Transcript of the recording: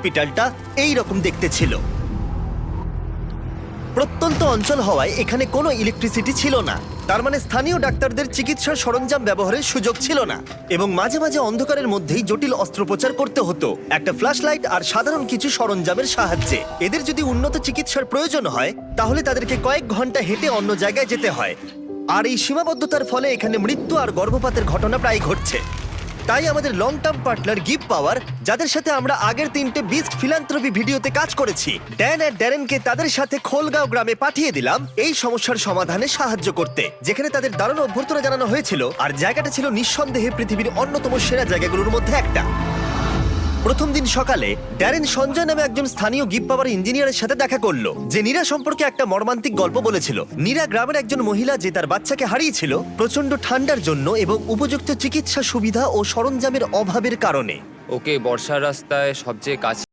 হসপিটালটা এই রকম দেখতে ছিল। প্রত্যন্ত অঞ্চল হওয়ায় এখানে কোনো ইলেকট্রিসিটি ছিল না, তার মানে স্থানীয় ডাক্তারদের চিকিৎসার সরঞ্জাম ব্যবহারের সুযোগ ছিল না, এবং মাঝে মাঝে অন্ধকারের মধ্যেই জটিল অস্ত্রোপচার করতে হতো একটা ফ্ল্যাশলাইট আর সাধারণ কিছু সরঞ্জামের সাহায্যে। এদের যদি উন্নত চিকিৎসার প্রয়োজন হয় তাহলে তাদেরকে কয়েক ঘন্টা হেঁটে অন্য জায়গায় যেতে হয়, আর এই সীমাবদ্ধতার ফলে এখানে মৃত্যু আর গর্ভপাতের ঘটনা প্রায় ঘটছে। তাই আমাদের লং টার্ম পার্টনার গিভ পাওয়ার, যাদের সাথে আমরা আগের 3টে বিস্ট ফিলান্থ্রপি ভিডিওতে কাজ করেছি, ড্যান আর ড্যারেনকে তাদের সাথে খোলগাঁও গ্রামে পাঠিয়ে দিলাম এই সমস্যার সমাধানে সাহায্য করতে, যেখানে তাদের দারুণ অভ্যর্থনা জানানো হয়েছিল, আর জায়গাটা ছিল নিঃসন্দেহে পৃথিবীর অন্যতম সেরা জায়গাগুলোর মধ্যে একটা। প্রথম দিন সকালে ড্যারেন সঞ্জয় নামে একজন স্থানীয় গিভ পাওয়ার ইঞ্জিনিয়ারের সাথে দেখা করলো, যে নীরা সম্পর্কে একটা মর্মান্তিক গল্প বলেছিল। নীরা গ্রামের একজন মহিলা যে তার বাচ্চাকে হারিয়েছিল প্রচন্ড ঠান্ডার জন্য এবং উপযুক্ত চিকিৎসা সুবিধা ও সরঞ্জামের অভাবের কারণে। ওকে বর্ষার রাস্তায় সবচেয়ে কাছে